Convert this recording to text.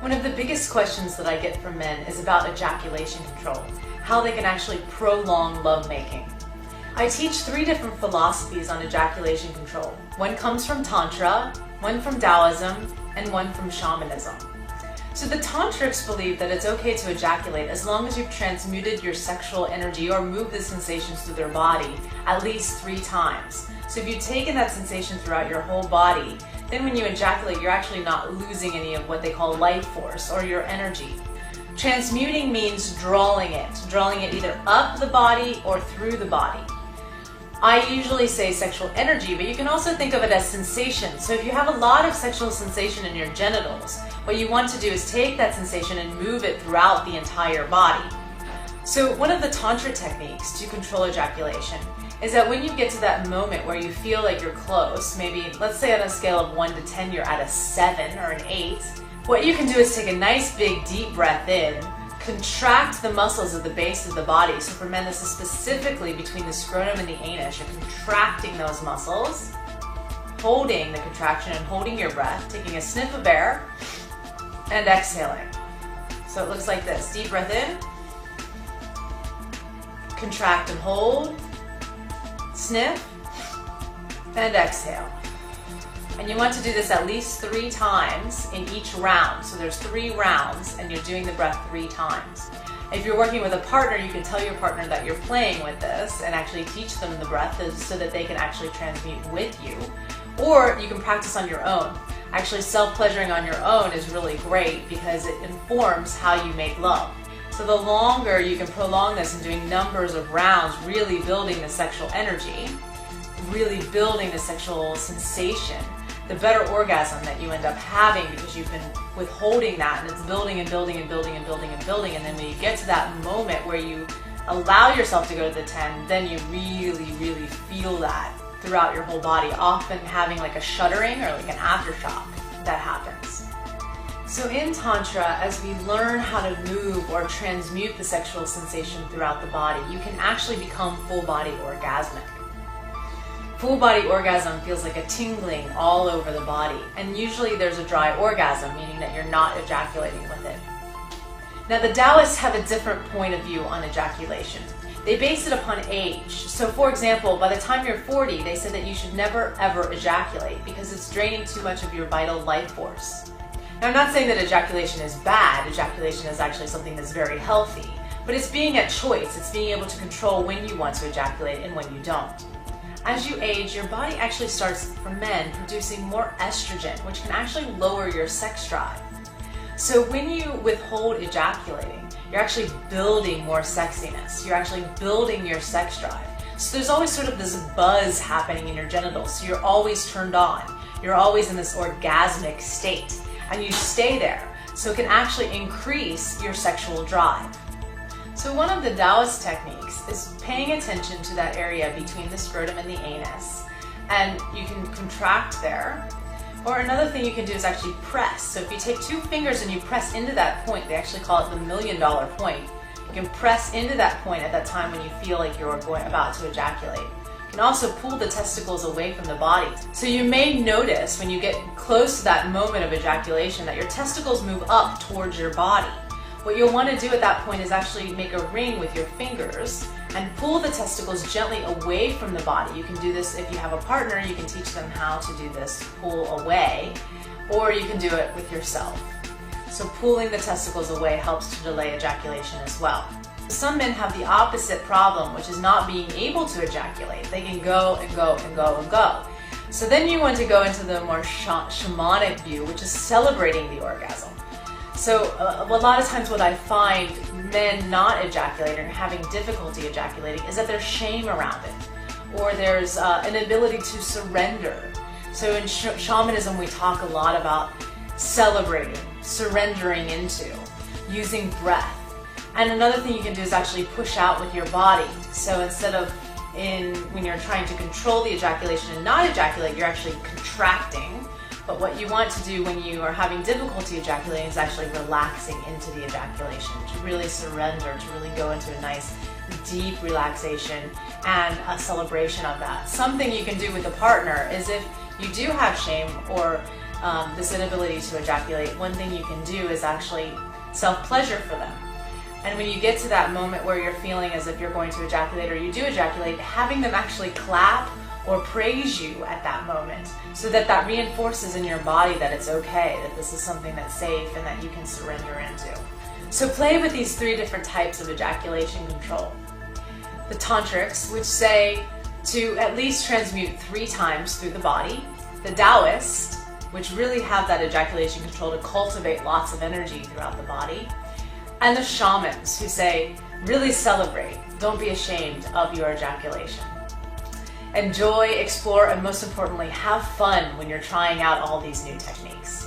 One of the biggest questions that I get from men is about ejaculation control, how they can actually prolong lovemaking. I teach 3 different philosophies on ejaculation control. One comes from Tantra, one from Taoism, and one from shamanism. So the Tantrics believe that it's okay to ejaculate as long as you've transmuted your sexual energy or moved the sensations through their body at least 3 times. So if you've taken that sensation throughout your whole body, then when you ejaculate, you're actually not losing any of what they call life force or your energy. Transmuting means drawing it either up the body or through the body. I usually say sexual energy, but you can also think of it as sensation. So if you have a lot of sexual sensation in your genitals, what you want to do is take that sensation and move it throughout the entire body. So one of the Tantra techniques to control ejaculation is that when you get to that moment where you feel like you're close, maybe let's say on a scale of 1 to 10 you're at a 7 or an 8, what you can do is take a nice big deep breath in, contract the muscles at the base of the body. So for men, this is specifically between the scrotum and the anus. You're contracting those muscles, holding the contraction and holding your breath, taking a sniff of air, and exhaling. So it looks like this. Deep breath in, contract and hold, sniff, and exhale. And you want to do this at least 3 times in each round. So there's 3 rounds and you're doing the breath 3 times. If you're working with a partner, you can tell your partner that you're playing with this and actually teach them the breath so that they can actually transmute with you. Or you can practice on your own. Actually, self-pleasuring on your own is really great because it informs how you make love. So the longer you can prolong this and doing numbers of rounds, really building the sexual energy, really building the sexual sensation, the better orgasm that you end up having because you've been withholding that and it's building and building and building and building and building. And then when you get to that moment where you allow yourself to go to the 10, then you really, really feel that throughout your whole body, often having like a shuddering or like an aftershock that happens. So in Tantra, as we learn how to move or transmute the sexual sensation throughout the body, you can actually become full body orgasmic. Full body orgasm feels like a tingling all over the body, and usually there's a dry orgasm, meaning that you're not ejaculating with it. Now the Taoists have a different point of view on ejaculation. They base it upon age. So for example, by the time you're 40, they said that you should never ever ejaculate because it's draining too much of your vital life force. Now I'm not saying that ejaculation is bad. Ejaculation is actually something that's very healthy, but it's being at choice. It's being able to control when you want to ejaculate and when you don't. As you age, your body actually starts, for men, producing more estrogen, which can actually lower your sex drive. So when you withhold ejaculating, you're actually building more sexiness. You're actually building your sex drive. So there's always sort of this buzz happening in your genitals. So you're always turned on. You're always in this orgasmic state, and you stay there. So it can actually increase your sexual drive. So one of the Taoist techniques is paying attention to that area between the scrotum and the anus, and you can contract there. Or another thing you can do is actually press. So if you take 2 fingers and you press into that point, they actually call it the $1 million point. You can press into that point at that time when you feel like you're about to ejaculate. You can also pull the testicles away from the body. So you may notice when you get close to that moment of ejaculation that your testicles move up towards your body. What you'll want to do at that point is actually make a ring with your fingers and pull the testicles gently away from the body. You can do this if you have a partner. You can teach them how to do this, pull away, or you can do it with yourself. So pulling the testicles away helps to delay ejaculation as well. Some men have the opposite problem, which is not being able to ejaculate. They can go and go and go and go. So then you want to go into the more shamanic view, which is celebrating the orgasm. So a lot of times what I find men not ejaculating or having difficulty ejaculating is that there's shame around it, or there's an ability to surrender. So in shamanism we talk a lot about celebrating, surrendering into, using breath. And another thing you can do is actually push out with your body. So instead of when you're trying to control the ejaculation and not ejaculate, you're actually contracting. But what you want to do when you are having difficulty ejaculating is actually relaxing into the ejaculation, to really surrender, to really go into a nice deep relaxation and a celebration of that. Something you can do with a partner is if you do have shame or this inability to ejaculate, one thing you can do is actually self-pleasure for them. And when you get to that moment where you're feeling as if you're going to ejaculate or you do ejaculate, having them actually clap or praise you at that moment, so that that reinforces in your body that it's okay, that this is something that's safe and that you can surrender into. So play with these 3 different types of ejaculation control. The tantrics, which say to at least transmute 3 times through the body. The Taoists, which really have that ejaculation control to cultivate lots of energy throughout the body. And the shamans, who say, really celebrate, don't be ashamed of your ejaculation. Enjoy, explore, and most importantly, have fun when you're trying out all these new techniques.